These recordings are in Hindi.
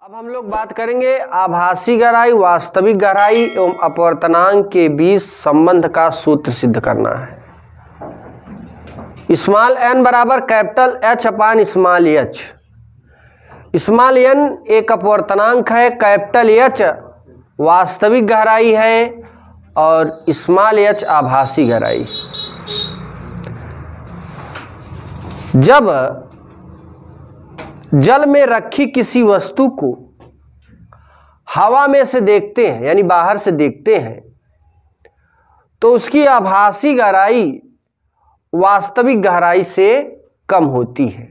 अब हम लोग बात करेंगे आभासी गहराई, वास्तविक गहराई एवं अपवर्तनांक के बीच संबंध का सूत्र सिद्ध करना है। स्मॉल n बराबर कैपिटल H अपान स्मॉल h। स्मॉल n एक अपवर्तनांक है, कैपिटल H वास्तविक गहराई है और स्मॉल h आभासी गहराई। जब जल में रखी किसी वस्तु को हवा में से देखते हैं यानी बाहर से देखते हैं तो उसकी आभासी गहराई वास्तविक गहराई से कम होती है।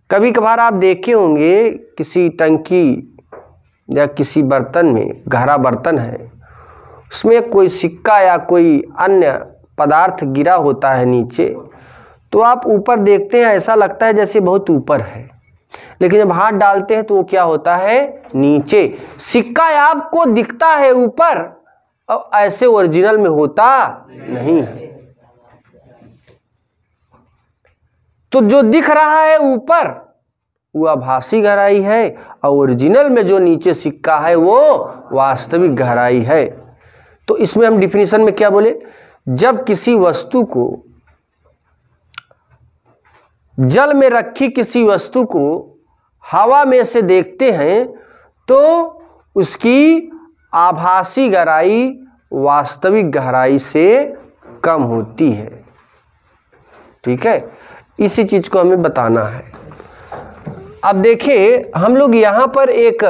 कभी कभार आप देखे होंगे किसी टंकी या किसी बर्तन में, गहरा बर्तन है, उसमें कोई सिक्का या कोई अन्य पदार्थ गिरा होता है नीचे, तो आप ऊपर देखते हैं ऐसा लगता है जैसे बहुत ऊपर है, लेकिन जब हाथ डालते हैं तो वो क्या होता है, नीचे। सिक्का आपको दिखता है ऊपर और ऐसे ओरिजिनल में होता नहीं है। तो जो दिख रहा है ऊपर वो आभासी गहराई है और ओरिजिनल में जो नीचे सिक्का है वो वास्तविक गहराई है। तो इसमें हम डिफिनीशन में क्या बोले, जब किसी वस्तु को, जल में रखी किसी वस्तु को हवा में से देखते हैं तो उसकी आभासी गहराई वास्तविक गहराई से कम होती है। ठीक है, इसी चीज को हमें बताना है। अब देखिए हम लोग यहां पर एक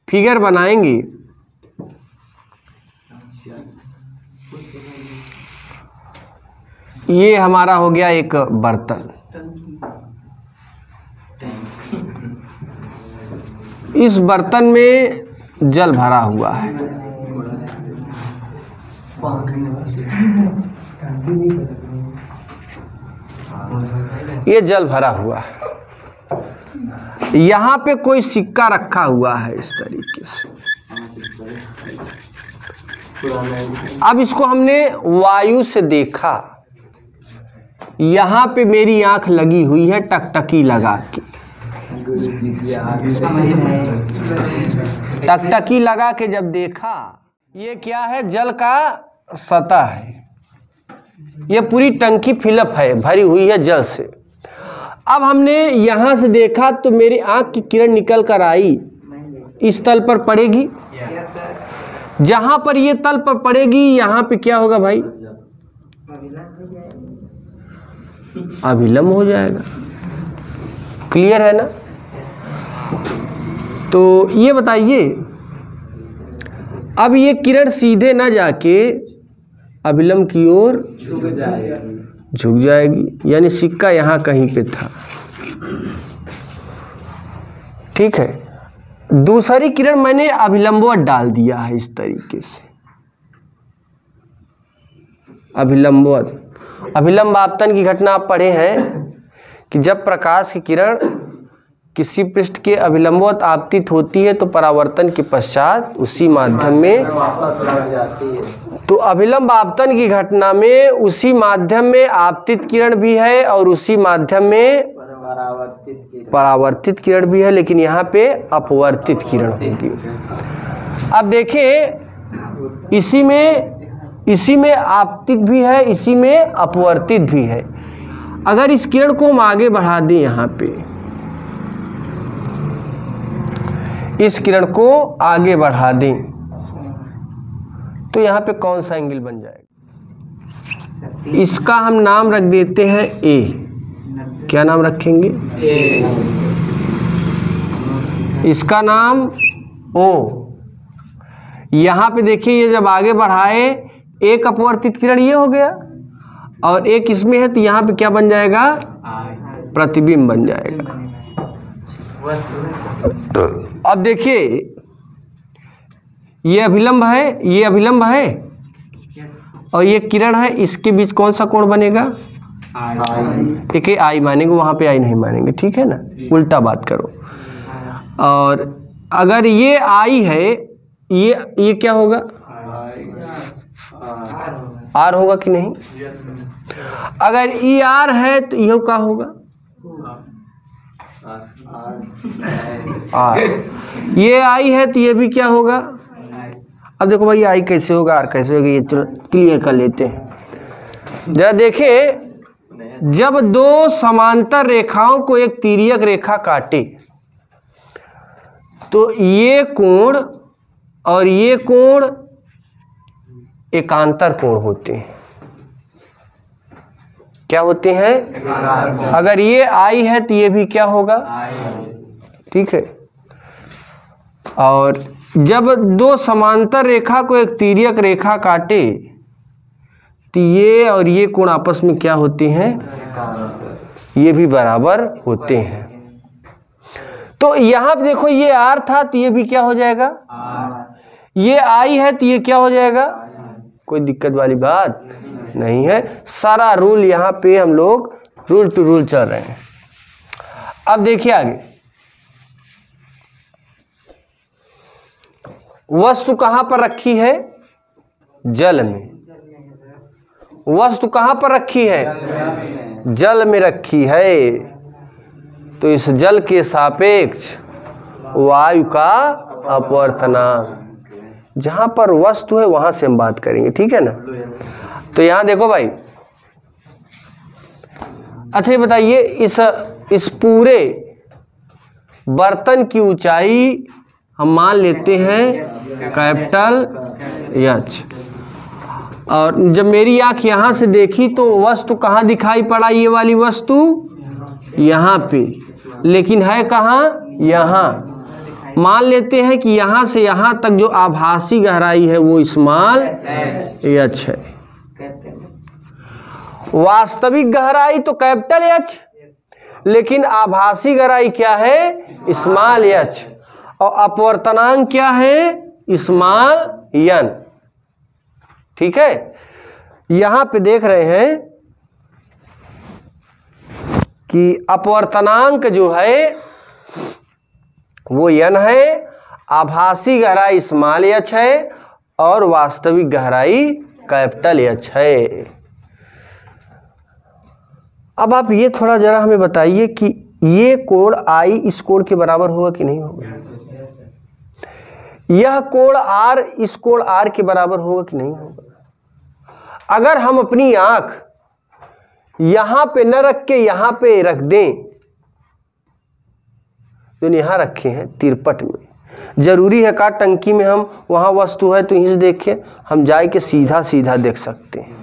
फिगर बनाएंगे। ये हमारा हो गया एक बर्तन, इस बर्तन में जल भरा हुआ है। ये जल भरा हुआ है, यहाँ पे कोई सिक्का रखा हुआ है इस तरीके से। अब इसको हमने वायु से देखा, यहाँ पे मेरी आंख लगी हुई है टकटकी लगा के, टकटकी लगा के जब देखा, ये क्या है, जल का सतह है, ये पूरी टंकी फिलअप है, भरी हुई है जल से। अब हमने यहां से देखा तो मेरी आंख की किरण निकल कर आई, इस तल पर पड़ेगी। जहां पर ये तल पर पड़ेगी यहाँ पे क्या होगा भाई, अभिलंब हो जाएगा। क्लियर है ना। तो ये बताइए, अब ये किरण सीधे ना जाके अभिलंब की ओर झुक जाएगी, यानी सिक्का यहाँ कहीं पे था। ठीक है, दूसरी किरण मैंने अभिलंबवत डाल दिया है इस तरीके से, अभिलंबवत। अभिलंब आपतन की घटना आप पढ़े हैं कि जब प्रकाश की किरण किसी पृष्ठ के अभिलंबवत आपतित होती है तो परावर्तन के पश्चात उसी माध्यम में वापस लौट जाती है। तो अभिलंब आपतन की घटना में उसी माध्यम में आपतित किरण भी है और उसी माध्यम में परावर्तित किरण भी है, लेकिन यहाँ पे अपवर्तित किरण होगी। अब देखें, इसी में आपतित भी है, इसी में अपवर्तित भी है। अगर इस किरण को हम आगे बढ़ा दें, यहाँ पे इस किरण को आगे बढ़ा दें तो यहाँ पे कौन सा एंगल बन जाएगा, इसका हम नाम रख देते हैं ए। क्या नाम रखेंगे, ए। इसका नाम ओ। यहाँ पे देखिए, ये जब आगे बढ़ाए, एक अपवर्तित किरण ये हो गया और एक इसमें है, तो यहाँ पे क्या बन जाएगा, प्रतिबिंब बन जाएगा। अब देखिए, ये अभिलंब है, ये अभिलंब है और ये किरण है, इसके बीच कौन सा कोण बनेगा, एक आई मानेंगे, वहां पे आई नहीं मानेंगे। ठीक है ना, उल्टा बात करो। और अगर ये आई है, ये क्या होगा, आर होगा कि नहीं। अगर ई आर है तो यह क्या होगा, आर। ये आई है तो ये भी क्या होगा? अब देखो भाई आई कैसे होगा, आर कैसे होगा, ये चलो क्लियर कर लेते हैं। जरा देखें, जब दो समांतर रेखाओं को एक तिर्यक रेखा काटे तो ये कोण और ये कोण एकांतर कोण होते हैं। क्या होते हैं? अगर ये आई है तो ये भी क्या होगा? ठीक है। और जब दो समांतर रेखा को एक तिर्यक रेखा काटे तो ये और ये कोण आपस में क्या होते हैं? ये भी बराबर होते हैं। तो यहां देखो ये आर था तो ये भी क्या हो जाएगा? ये आई है तो ये क्या हो जाएगा? कोई दिक्कत वाली बात नहीं है। सारा रूल यहां पे हम लोग रूल टू रूल चल रहे हैं। अब देखिए आगे, वस्तु कहां पर रखी है? जल में। वस्तु कहां पर रखी है? जल में रखी है। तो इस जल के सापेक्ष वायु का अपवर्तनांक, जहां पर वस्तु है वहां से हम बात करेंगे, ठीक है ना? तो यहां देखो भाई, अच्छा ये बताइए, इस पूरे बर्तन की ऊंचाई हम मान लेते हैं कैपिटल एच, और जब मेरी आंख यहां से देखी तो वस्तु कहां दिखाई पड़ा? ये वाली वस्तु यहां पे, लेकिन है कहां? यहां। मान लेते हैं कि यहां से यहां तक जो आभासी गहराई है वो स्मॉल एच है। वास्तविक गहराई तो कैपिटल एच, लेकिन आभासी गहराई क्या है? Small h. और अपवर्तनांक क्या है? Small n. ठीक है। यहां पे देख रहे हैं कि अपवर्तनांक जो है वो n है, आभासी गहराई स्मॉल एच है और वास्तविक गहराई कैपिटल एच है। अब आप ये थोड़ा जरा हमें बताइए कि ये कोण आई इस कोण के बराबर होगा कि नहीं होगा? यह कोण आर इस कोण आर के बराबर होगा कि नहीं होगा? अगर हम अपनी आंख यहां पे न रख के यहां पे रख दें, जो यहां रखे हैं तिरपट में, जरूरी है का टंकी में हम वहां वस्तु है तो यहीं से देखिए, हम जाए के सीधा सीधा देख सकते हैं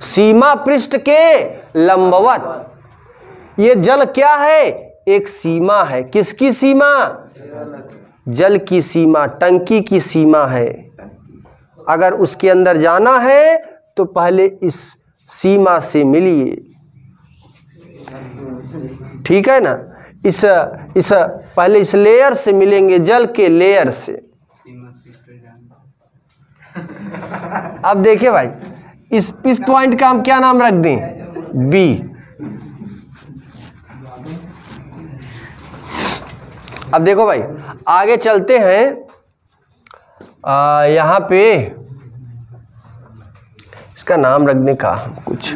सीमा पृष्ठ के लंबवत। ये जल क्या है? एक सीमा है। किसकी सीमा? जल की सीमा, टंकी की सीमा है। अगर उसके अंदर जाना है तो पहले इस सीमा से मिलिए, ठीक है ना? इस पहले इस लेयर से मिलेंगे, जल के लेयर से। अब देखिए भाई, इस पॉइंट का हम क्या नाम रख दें? बी। अब देखो भाई आगे चलते हैं। यहां पे इसका नाम रखने का कुछ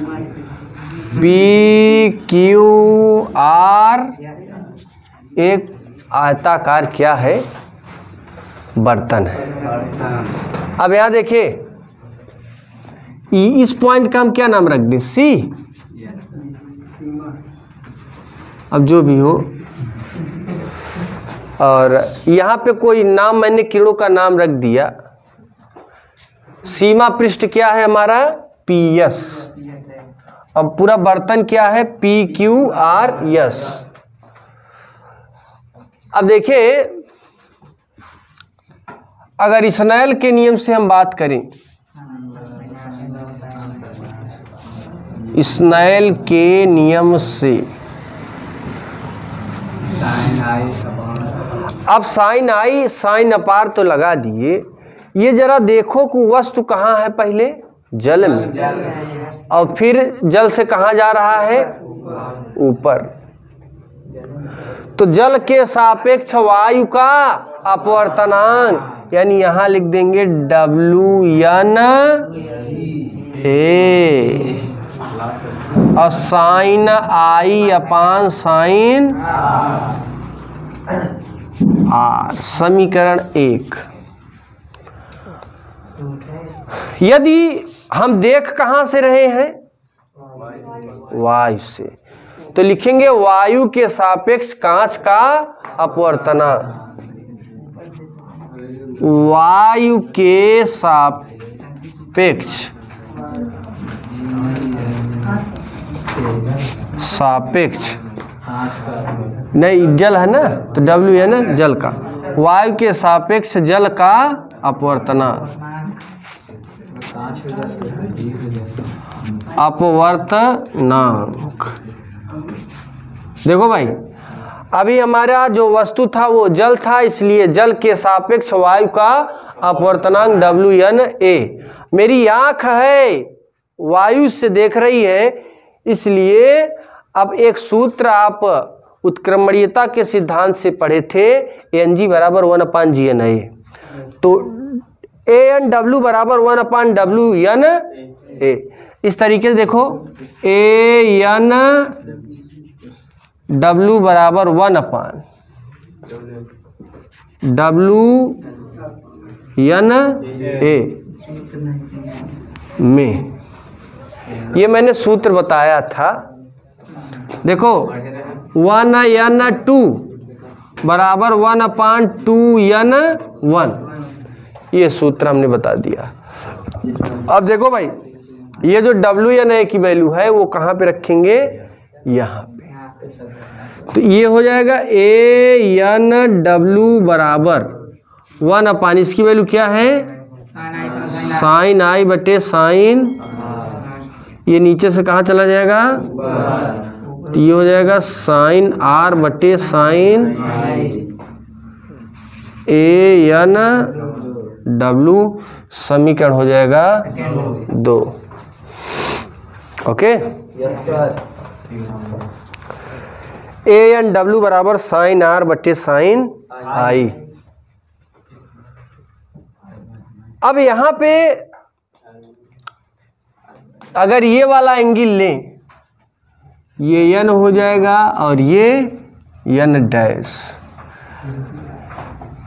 पी क्यू आर एक आयताकार क्या है? बर्तन है। अब यहां देखिए, इस पॉइंट का हम क्या नाम रख दें? सी। अब जो भी हो, और यहां पे कोई नाम मैंने किरणों का नाम रख दिया। सीमा पृष्ठ क्या है हमारा? P S. अब पूरा बर्तन क्या है? P Q R S. अब देखिए, अगर स्नेल के नियम से हम बात करें, स्नेल के नियम से, अब साइन आई साइन अपार तो लगा दिए। ये जरा देखो कि वस्तु कहाँ है? पहले जल में, और फिर जल से कहाँ जा रहा है? ऊपर। तो जल के सापेक्ष वायु का अपवर्तनांक, यानी यहां लिख देंगे WN A। और sine i upon sine r, समीकरण 1। यदि हम देख कहां से रहे हैं? वायु से, तो लिखेंगे वायु के सापेक्ष कांच का अपवर्तनांक। वायु के सापेक्ष नहीं, जल है ना, तो W है ना जल का। वायु के सापेक्ष जल का अपवर्तनांक, अपवर्तनांक। देखो भाई, अभी हमारा जो वस्तु था वो जल था, इसलिए जल के सापेक्ष वायु का अपवर्तनांक WNA। मेरी आंख है वायु से देख रही है, इसलिए अब एक सूत्र आप उत्क्रमणीयता के सिद्धांत से पढ़े थे, Ng बराबर 1/GNA। तो ANW बराबर 1/WNA। इस तरीके से देखो, ANW बराबर 1/WNA में, ये मैंने सूत्र बताया था। देखो 1N2 बराबर 1/2N1, ये सूत्र हमने बता दिया। अब देखो भाई, ये जो WNA की वैल्यू है वो कहाँ पे रखेंगे? यहाँ पे। तो ये हो जाएगा ANW बराबर 1/, इसकी वैल्यू क्या है? साइन आई बटे साइन, ये नीचे से कहाँ चला जाएगा? तो ये हो जाएगा साइन आर बटे साइन ANW, समीकरण हो जाएगा 2। Okay, yes sir. ANW बराबर साइन आर बटे साइन आई। अब यहाँ पे अगर ये वाला एंगल लें, ये n हो जाएगा और ये n डैश।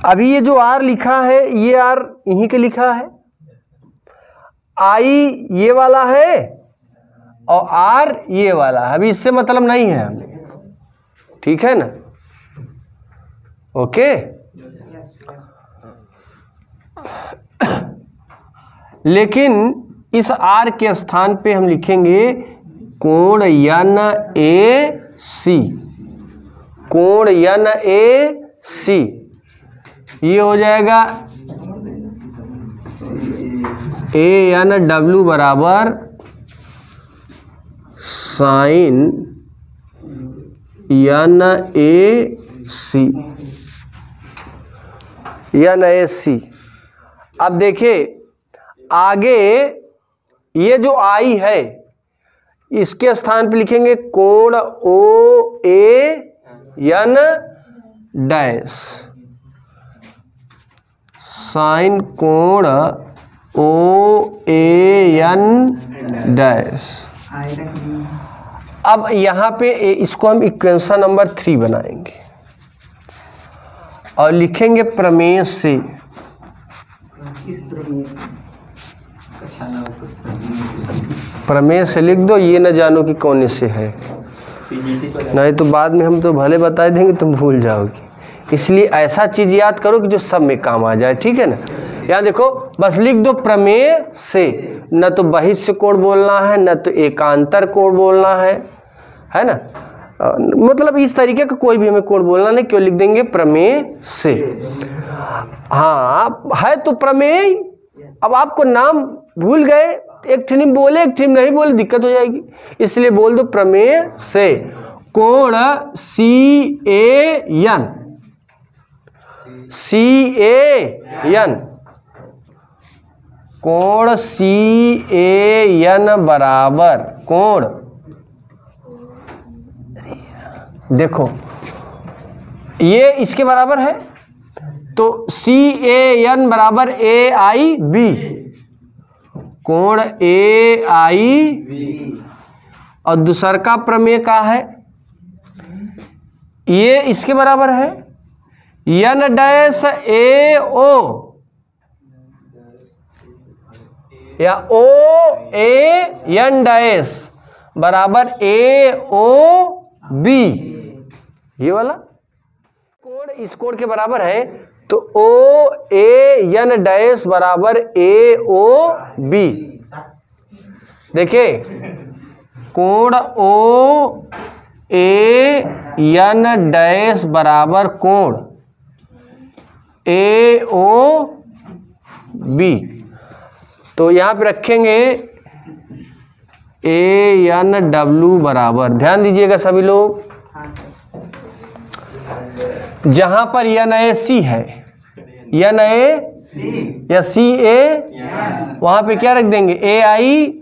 अभी ये जो r लिखा है, ये r यहीं के लिखा है, I ये वाला है और r ये वाला है। अभी इससे मतलब नहीं है हमें, ठीक है ना? ओके। लेकिन इस r के स्थान पे हम लिखेंगे कोण NAC, कोण NAC। ये हो जाएगा ANW बराबर साइन NAC। अब देखिए आगे, ये जो आई है इसके स्थान पे लिखेंगे कोण OAN डैश, साइन कोण OAN डैश। अब यहाँ पे इसको हम इक्वेशन नंबर 3 बनाएंगे और लिखेंगे प्रमेय से। प्रमेय से लिख दो, ये न जानो कि कौन से है, नहीं तो बाद में हम तो भले बता देंगे तुम भूल जाओगे। इसलिए ऐसा चीज याद करो कि जो सब में काम आ जाए, ठीक है ना? यहाँ देखो, बस लिख दो प्रमेय से। न तो बहिष्य कोण बोलना है, न तो एकांतर कोण बोलना है ना? मतलब इस तरीके का कोई भी हमें कोण बोलना नहीं, क्यों लिख देंगे प्रमेय से। हाँ है तो प्रमेय। अब आपको नाम भूल गए, एक ठिन बोले एक ठिन नहीं बोले, दिक्कत हो जाएगी। इसलिए बोल दो प्रमेय से कोण CAN, कोण CAN बराबर कोण, देखो ये इसके बराबर है, तो CAN बराबर AIB, कोण AIB और दूसर का प्रमेय का है, ये इसके बराबर है n डैश ए ओ या ओ ए n डैश बराबर ए ओ बी, ये वाला कोण इस कोण के बराबर है, तो ओ ए n डैश बराबर ए ओ बी। देखिए कोण ओ ए n डैश बराबर कोण ए ओ बी, तो यहां पे रखेंगे ए एन डब्ल्यू बराबर, ध्यान दीजिएगा सभी लोग, जहां पर एन ए सी है, एन ए या सी ए, वहां पे क्या रख देंगे ए आई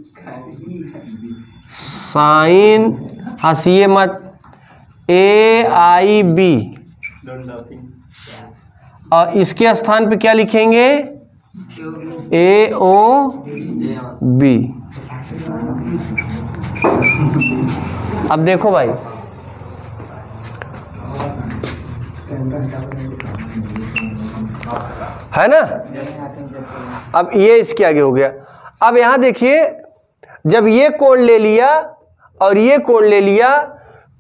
साइन, हंसिए मत, ए आई बी, और इसके स्थान पे क्या लिखेंगे ए ओ बी। अब देखो भाई, है ना, अब ये इसके आगे हो गया। अब यहां देखिए, जब ये कोण ले लिया और ये कोण ले लिया,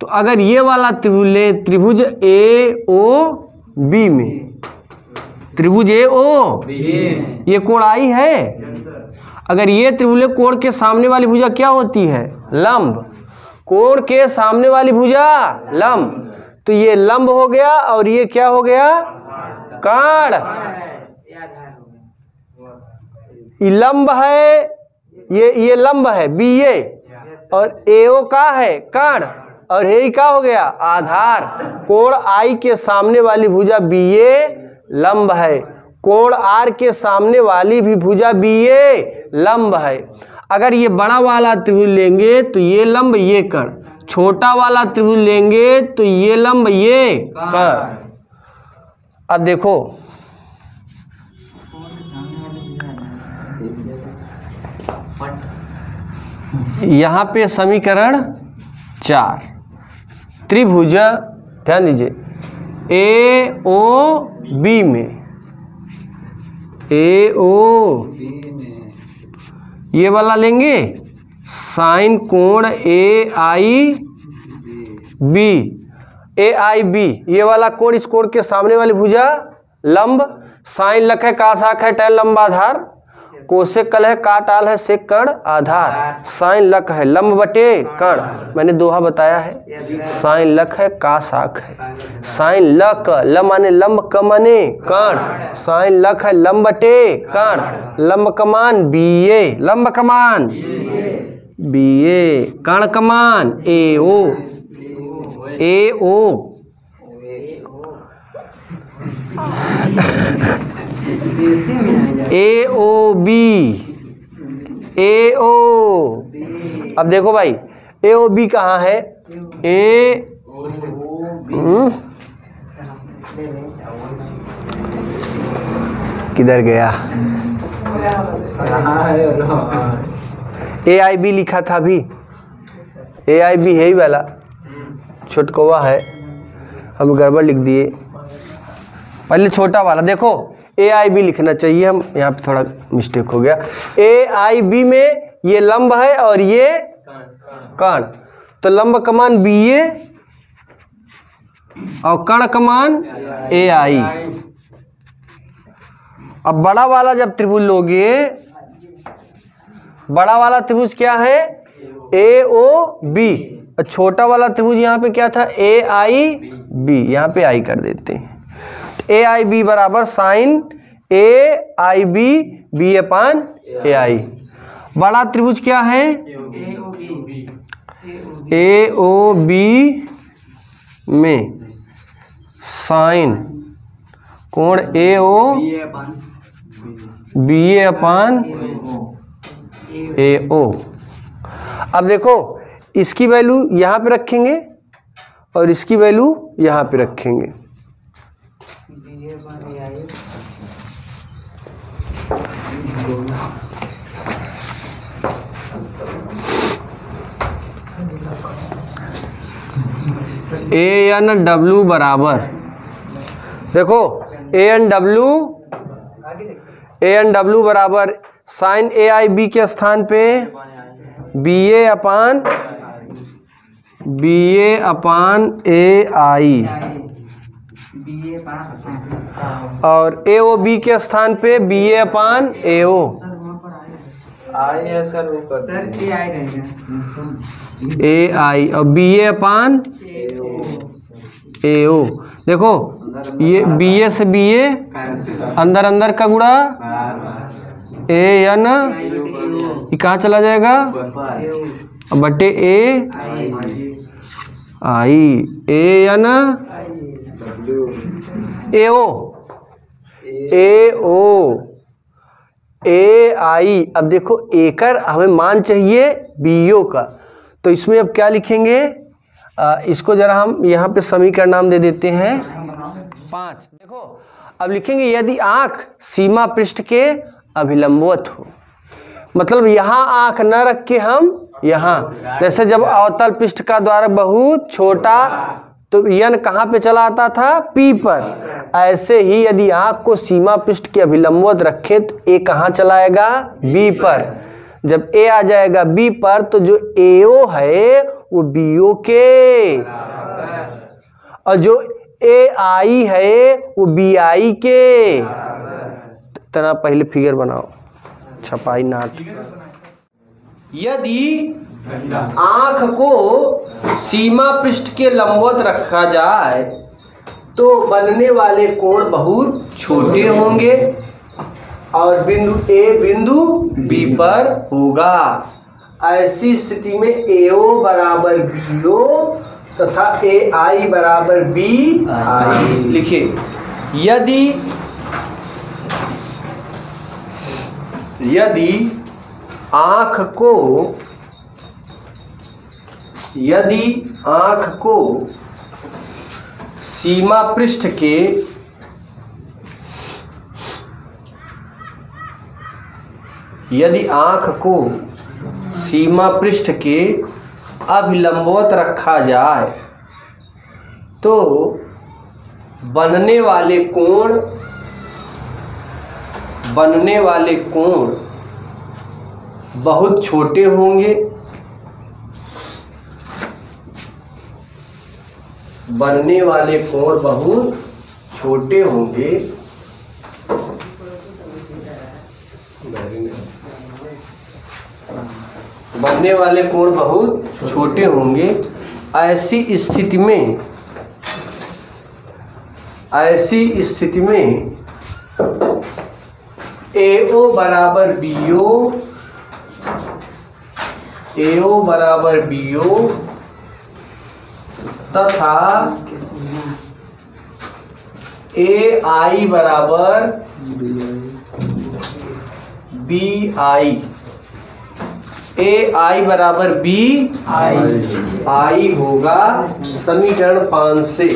तो अगर ये वाला त्रिभुज ए ओ बी में, त्रिभुज ए ओ, ये कोण आई है, अगर ये त्रिभुज कोण के सामने वाली भुजा क्या होती है लंब, कोण के सामने वाली भुजा लंब, तो ये लंब हो गया और ये क्या हो गया काण, ये लंब है, ये लंब है बी ए, और ए ओ का है काण, और ये क्या हो गया आधार। कोण आई के सामने वाली भुजा बी ए लंब है, कोण आर के सामने वाली भी भुजा बी ए लंब है। अगर ये बड़ा वाला त्रिभुज लेंगे तो ये लंब ये कण, छोटा वाला त्रिभुज लेंगे तो ये लंब ये कण। अब देखो यहां पे समीकरण 4, त्रिभुज, ध्यान दीजिए ए ओ बी में, ए ओ ये वाला लेंगे साइन कोण ए आई बी, ए आई बी, ये वाला कोण इस कोण के सामने वाली भुजा लंब, साइन लख है कासाक है टैन लंबाधार, कोसेक कल है काटाल है सेक कण आधार, साइन लख है लंब बटे कण, मैंने दोहा बताया है, साइन लख है कासाक है, साइन लख ल माने लंब क माने कण, साइन लख है लंब बटे कण, लंब कमान बी ए, लंब कमान बी ए, कण कमान ए ओ, ए ओ ए ओ बी, ए ओ। अब देखो भाई ए ओ बी कहाँ है, ए किधर गया, ए आई बी लिखा था अभी, ए आई बी है ही वाला, छोटकौवा है, हम गड़बड़ लिख दिए, पहले छोटा वाला देखो ए आई बी लिखना चाहिए, हम यहाँ पे थोड़ा मिस्टेक हो गया। ए आई बी में ये लंब है और ये कण, तो लंब कमान बी ए और कण कमान ए आई। अब बड़ा वाला जब त्रिभुज लोगे, बड़ा वाला त्रिभुज क्या है ए ओ बी, और छोटा वाला त्रिभुज यहाँ पे क्या था ए आई बी, यहाँ पे आई कर देते हैं, ए आई बी बराबर साइन ए आई बी बी अपान ए आई। बड़ा त्रिभुज क्या है ए ओ बी में साइन कोण ए ओ बी ए अपान ए ओ। अब देखो इसकी वैल्यू यहाँ पे रखेंगे और इसकी वैल्यू यहाँ पे रखेंगे, ANW बराबर, देखो ANW बराबर साइन AIB के स्थान पे BA अपान AI और AOB के स्थान पे BA अपान AO। आई है सर, वो कर सर AI रहेगा। AI और BA अपान AO। देखो ये BA से BA अंदर अंदर का गुणा AN ये कहाँ चला जाएगा बटे AI AN AO AI। अब देखो एकर हमें मान चाहिए BO का, तो इसमें अब क्या लिखेंगे, इसको जरा हम यहाँ पे समीकरण नाम दे देते हैं 5। देखो अब लिखेंगे यदि आँख सीमा पृष्ठ के अभिलंबवत हो, मतलब यहाँ आँख न रख के हम यहाँ, जैसे जब अवतल पृष्ठ का द्वारा बहुत छोटा तो यन कहाँ पे चला आता था P पर, ऐसे ही यदि आँख को सीमा पृष्ठ के अभिलंबवत रखे तो A कहाँ चलाएगा B पर। जब A आ जाएगा B पर तो जो AO है वो BO के, और जो AI है वो BI के। तना पहले फिगर बनाओ, छपाई नाट। यदि आँख को सीमा पृष्ठ के लंबवत रखा जाए तो बनने वाले कोण बहुत छोटे होंगे और बिंदु A बिंदु B पर होगा। ऐसी स्थिति में AO बराबर BO तथा AI बराबर BI लिखिए। यदि आँख को सीमा पृष्ठ के अभिलंबवत रखा जाए तो बनने वाले कोण बहुत छोटे होंगे। बनने वाले कोण बहुत छोटे होंगे ऐसी स्थिति में AO बराबर BO तथा AI बराबर BI। AI बराबर BI होगा समीकरण 5 से।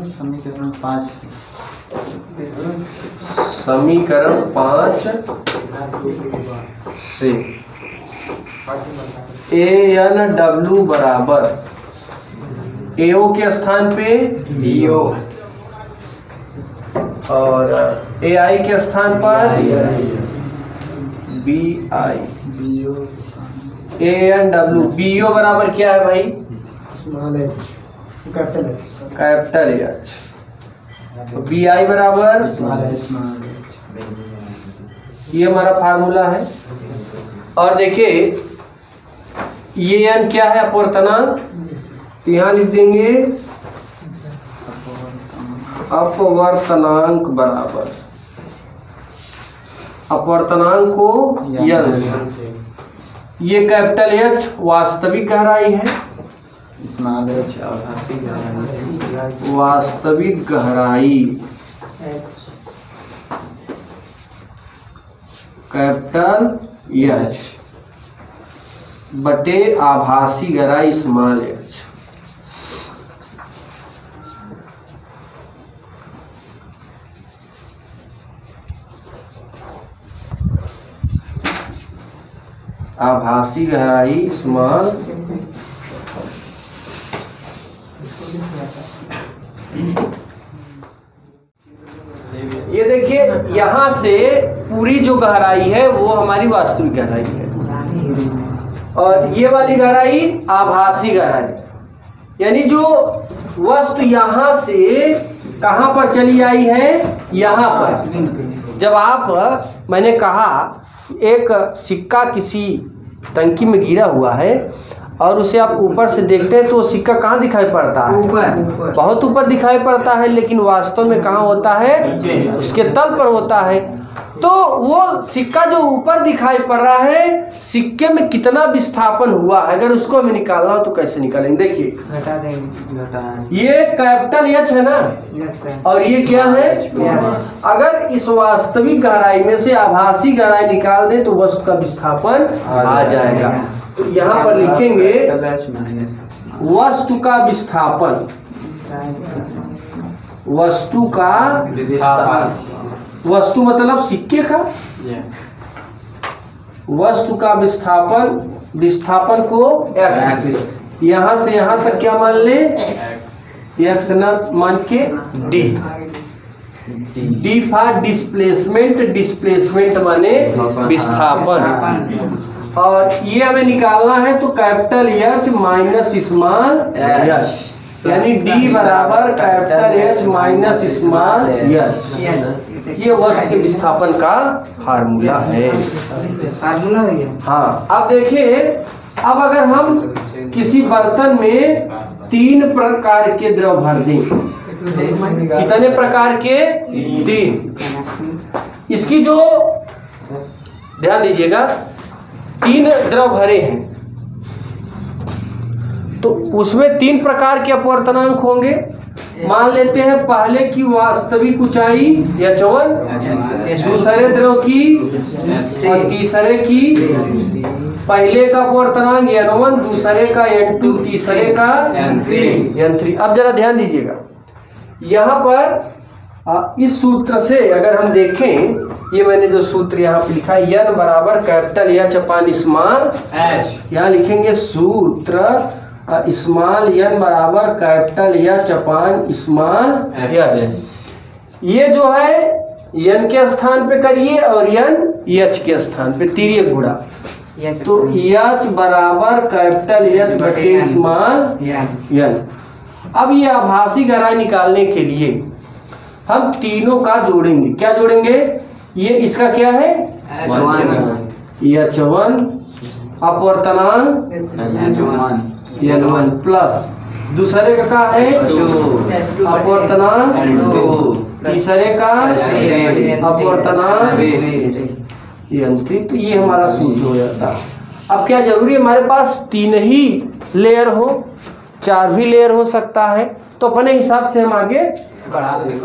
समीकरण 5 से ANW बराबर AO के स्थान पे BO और AI के स्थान पर BI। ANW BO बराबर क्या है भाई, कैपिटल H। तो BI बराबर ये हमारा फार्मूला है। और देखिए ये n क्या है, अपवर्तनांक, तो यहाँ लिख देंगे अपवर्तनांक बराबर अपवर्तनांक को n, ये कैपिटल H वास्तविक गहराई है, वास्तविक गहराई कैपिटल H बटे आभासी गहराई स्मॉल h। आभासी गहराई स्मॉल ये देखिए यहाँ से पूरी जो गहराई है वो हमारी वास्तविक गहराई है और ये वाली गहराई आभासी गहराई, यानी जो वस्तु यहाँ से कहाँ पर चली आई है, यहाँ पर। जब आप मैंने कहा एक सिक्का किसी टंकी में गिरा हुआ है और उसे आप ऊपर से देखते हैं तो वो सिक्का कहाँ दिखाई पड़ता है, ऊपर, बहुत ऊपर दिखाई पड़ता है, लेकिन वास्तव में कहाँ होता है, उसके तल पर होता है। तो वो सिक्का जो ऊपर दिखाई पड़ रहा है, सिक्के में कितना विस्थापन हुआ है, अगर उसको हमें निकालना हो तो कैसे निकालेंगे। देखिए घटा देंगे, ये कैपिटल एच है ना, और ये क्या है, अगर इस वास्तविक गहराई में से आभासी गहराई निकाल दें तो वस्तु का विस्थापन आ जाएगा। तो यहाँ पर लिखेंगे वस्तु का विस्थापन, वस्तु का विस्थापन, वस्तु मतलब सिक्के का, वस्तु का विस्थापन, विस्थापन को एक्स, यहाँ से यहाँ तक क्या मान ले, एक्स न मान के D, D for displacement, displacement माने विस्थापन, और ये हमें निकालना है तो capital H minus small H, यानी डी बराबर capital H minus small H. ये वस्तु के विस्थापन का फार्मूला है। हाँ, अब देखिए, अब अगर हम किसी बर्तन में 3 प्रकार के द्रव भर दें, कितने प्रकार के, 3, इसकी जो ध्यान दीजिएगा 3 द्रव भरे हैं तो उसमें 3 प्रकार के अपवर्तनांक होंगे। मान लेते हैं पहले की वास्तविक ऊंचाई h1, दूसरे द्रव की और तीसरे की, पहले का अपवर्तनांक n1, दूसरे का n2, तीसरे का n3। अब जरा ध्यान दीजिएगा, यहाँ पर इस सूत्र से अगर हम देखें, ये मैंने जो सूत्र यहाँ पे लिखा है n बराबर कैपिटल एच अपान स्मॉल एच, यहाँ लिखेंगे सूत्र स्मॉल n बराबर कैपिटल एच अपान स्मॉल एच। ये जो है n के स्थान पे करिए और n h के स्थान पे तिर्यक गुणा, तो h बराबर कैपिटल एच बटे स्मॉल n। अब ये आभासी गहराई निकालने के लिए हम तीनों का जोड़ेंगे। क्या जोड़ेंगे, ये इसका क्या है, h1 अपवर्तनांक n1 प्लस दूसरे का है अपवर्तनांक, तीसरे का अपवर्तनांक n3। तो ये हमारा सूत्र हो जाता है। अब क्या जरूरी हमारे पास 3 ही लेयर हो, 4 भी लेयर हो सकता है, तो अपने हिसाब से हम आगे बढ़ा देंगे।